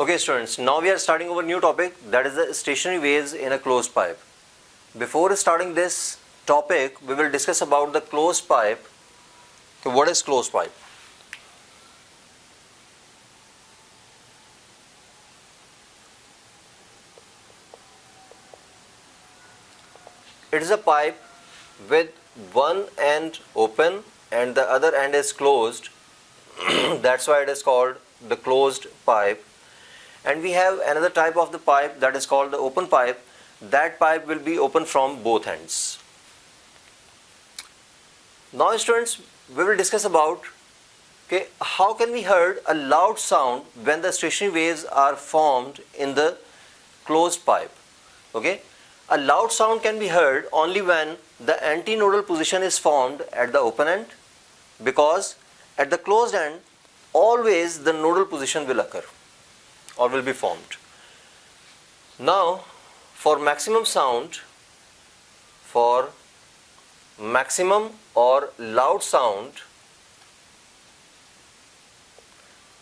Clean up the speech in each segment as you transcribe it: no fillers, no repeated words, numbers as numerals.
Okay students, now we are starting over a new topic, that is the stationary waves in a closed pipe. Before starting this topic, we will discuss about the closed pipe. So what is closed pipe? It is a pipe with one end open and the other end is closed. That's why it is called the closed pipe. And we have another type of the pipe that is called the open pipe. That pipe will be open from both ends. Now students, we will discuss about how can we hear a loud sound when the stationary waves are formed in the closed pipe. A loud sound can be heard only when the antinodal position is formed at the open end, because at the closed end always the nodal position will occur or will be formed. Now for maximum sound, for maximum or loud sound,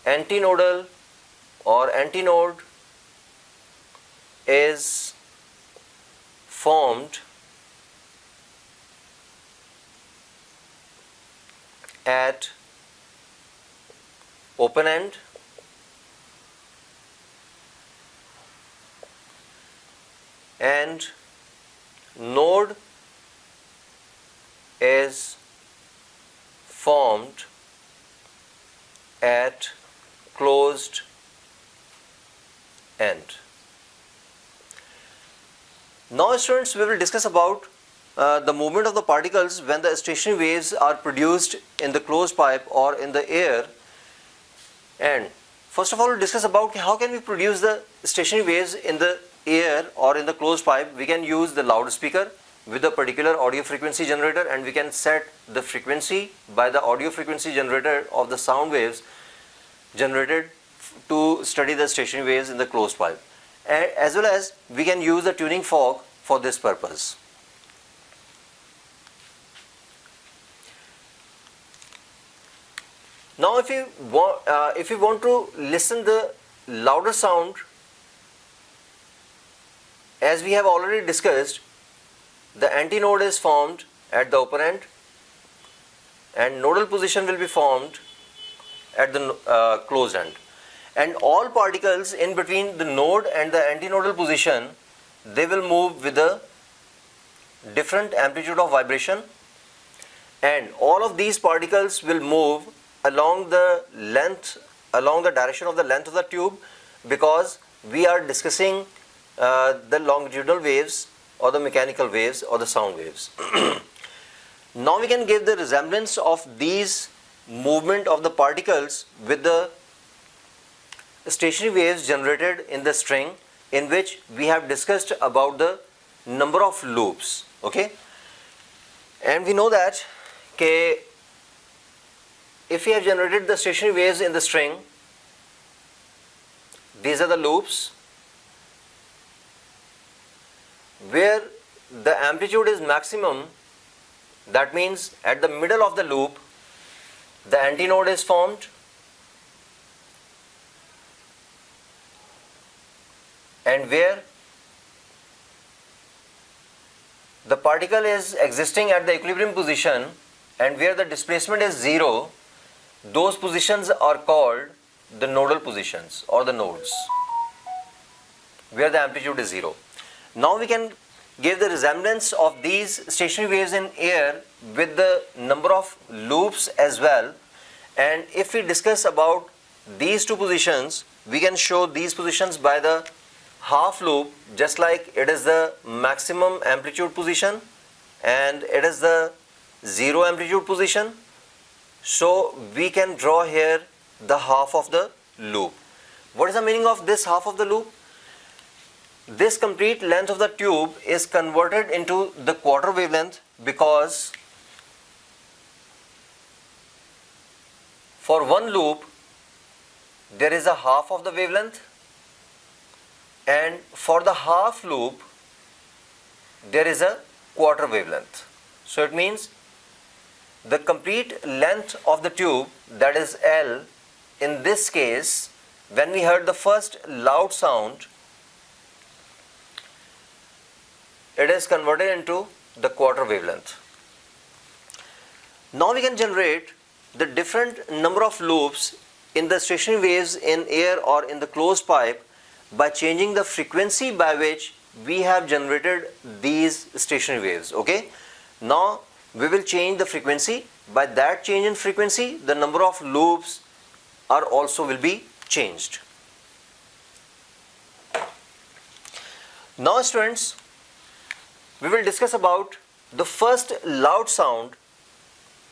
antinodal or antinode is formed at open end and node is formed at closed end. Now students, we will discuss about the movement of the particles when the stationary waves are produced in the closed pipe or in the air. And first of all, we'll discuss about how can we produce the stationary waves in the air or in the closed pipe. We can use the loudspeaker with a particular audio frequency generator, and we can set the frequency by the audio frequency generator of the sound waves generated to study the stationary waves in the closed pipe. And as well as we can use the tuning fork for this purpose. Now if you want to listen the louder sound, as we have already discussed, the antinode is formed at the open end and nodal position will be formed at the closed end. And all particles in between the node and the antinodal position, they will move with a different amplitude of vibration, and all of these particles will move along the direction of the length of the tube, because we are discussing the longitudinal waves or the mechanical waves or the sound waves. Now we can give the resemblance of these movement of the particles with the stationary waves generated in the string, in which we have discussed about the number of loops. And we know that if we have generated the stationary waves in the string, these are the loops where the amplitude is maximum. That means at the middle of the loop the antinode is formed, and where the particle is existing at the equilibrium position and where the displacement is zero, those positions are called the nodal positions or the nodes, where the amplitude is zero. Now we can give the resemblance of these stationary waves in air with the number of loops as well. And if we discuss about these two positions, we can show these positions by the half loop, just like it is the maximum amplitude position and it is the zero amplitude position. So we can draw here the half of the loop. What is the meaning of this half of the loop? This complete length of the tube is converted into the quarter wavelength, because for one loop there is a half of the wavelength, and for the half loop there is a quarter wavelength. So it means the complete length of the tube, that is L, in this case when we heard the first loud sound, it is converted into the quarter wavelength. Now we can generate the different number of loops in the stationary waves in air or in the closed pipe by changing the frequency by which we have generated these stationary waves. Okay, now we will change the frequency. By that change in frequency, the number of loops are also will be changed. Now students, we will discuss about the first loud sound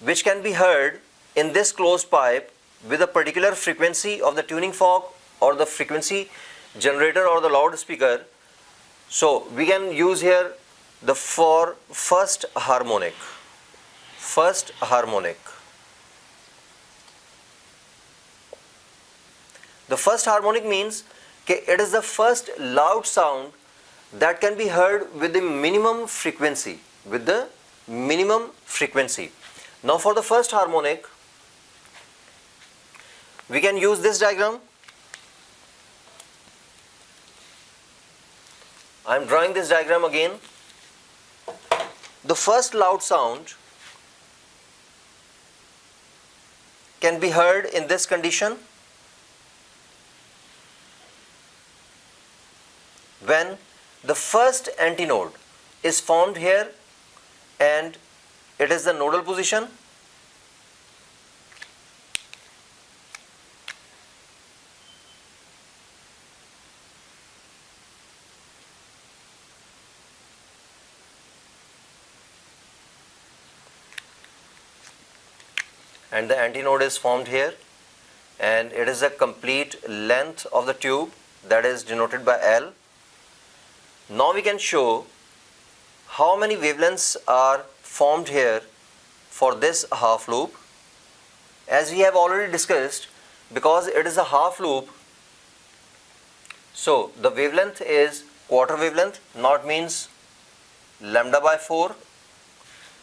which can be heard in this closed pipe with a particular frequency of the tuning fork or the frequency generator or the loudspeaker. So we can use here the first harmonic. First harmonic. The first harmonic means it is the first loud sound that can be heard with the minimum frequency. With the minimum frequency. Now for the first harmonic, we can use this diagram. I am drawing this diagram again. The first loud sound can be heard in this condition when the first antinode is formed here and it is the nodal position. And the antinode is formed here, and it is the complete length of the tube that is denoted by L. Now we can show how many wavelengths are formed here for this half loop. As we have already discussed, because it is a half loop, so the wavelength is quarter wavelength, not means lambda by 4.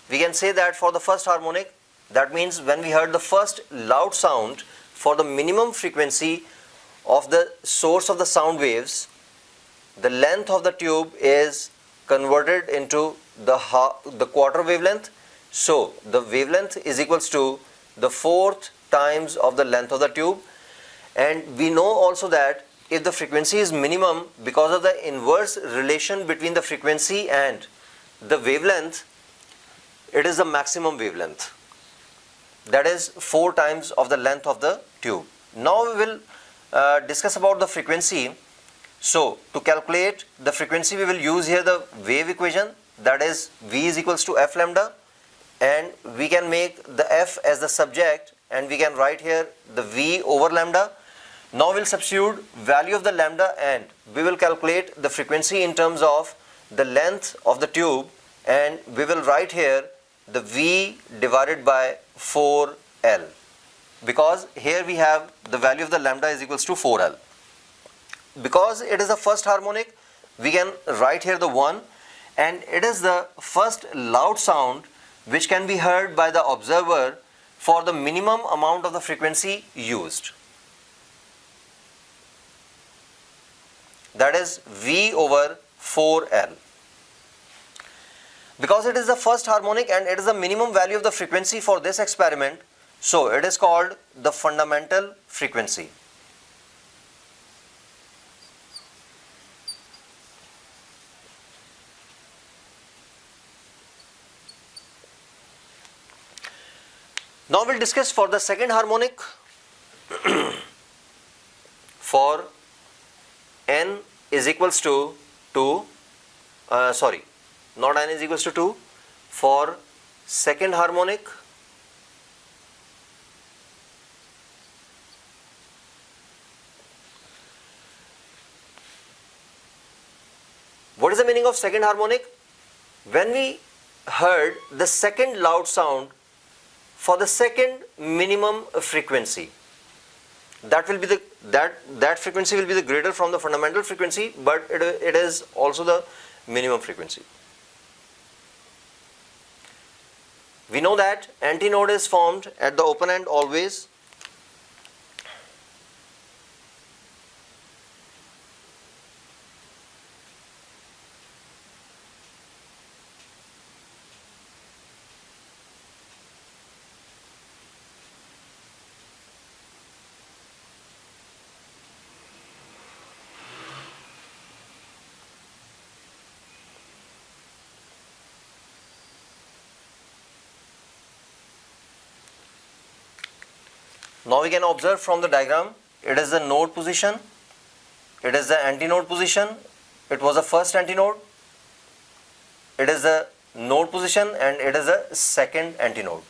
We can say that for the first harmonic, that means when we heard the first loud sound for the minimum frequency of the source of the sound waves, the length of the tube is converted into the quarter wavelength. So the wavelength is equals to the fourth times of the length of the tube. And we know also that if the frequency is minimum, because of the inverse relation between the frequency and the wavelength, it is the maximum wavelength. That is 4 times of the length of the tube. Now we will discuss about the frequency. So to calculate the frequency, we will use here the wave equation, that is V is equals to F lambda, and we can make the F as the subject and we can write here the V over lambda. Now we will substitute value of the lambda and we will calculate the frequency in terms of the length of the tube, and we will write here the V divided by 4L, because here we have the value of the lambda is equals to 4L. Because it is the first harmonic, we can write here the 1, and it is the first loud sound which can be heard by the observer for the minimum amount of the frequency used. That is V over 4L. Because it is the first harmonic and it is the minimum value of the frequency for this experiment, so it is called the fundamental frequency. Now we will discuss for the second harmonic. For n is equals to 2, not n is equals to 2, for second harmonic, what is the meaning of second harmonic? When we heard the second loud sound for the second minimum frequency, that will be the that frequency will be the greater from the fundamental frequency, but it is also the minimum frequency. We know that antinode is formed at the open end always. Now we can observe from the diagram, it is the node position, it is the antinode position, it was the first antinode, it is the node position, and it is the second antinode.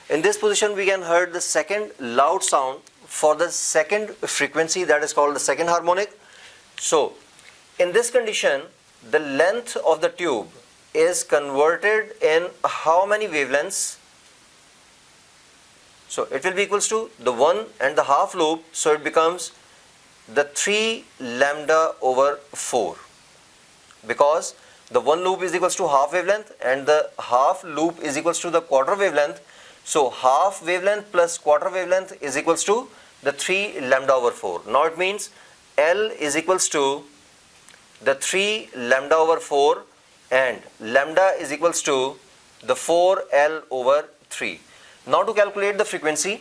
In this position we can hear the second loud sound for the second frequency, that is called the second harmonic. So in this condition, the length of the tube is converted in how many wavelengths? So it will be equals to the 1.5 loop, so it becomes the 3 lambda over 4, because the 1 loop is equals to half wavelength and the half loop is equals to the quarter wavelength. So half wavelength plus quarter wavelength is equals to the 3 lambda over 4. Now it means L is equals to the 3 lambda over 4 and lambda is equals to the 4L over 3. Now to calculate the frequency,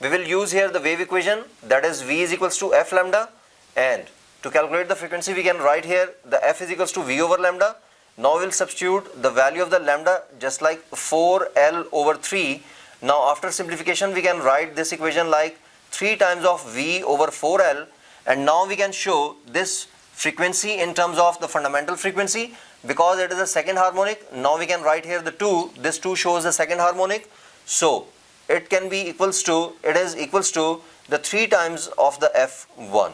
we will use here the wave equation, that is V is equals to F lambda, and to calculate the frequency we can write here the F is equals to V over lambda. Now we will substitute the value of the lambda just like 4L over 3. Now after simplification we can write this equation like 3 times of V over 4L, and now we can show this frequency in terms of the fundamental frequency, because it is a second harmonic. Now we can write here the 2, this 2 shows the second harmonic, so it can be equals to, it is equals to the 3 times of the F1.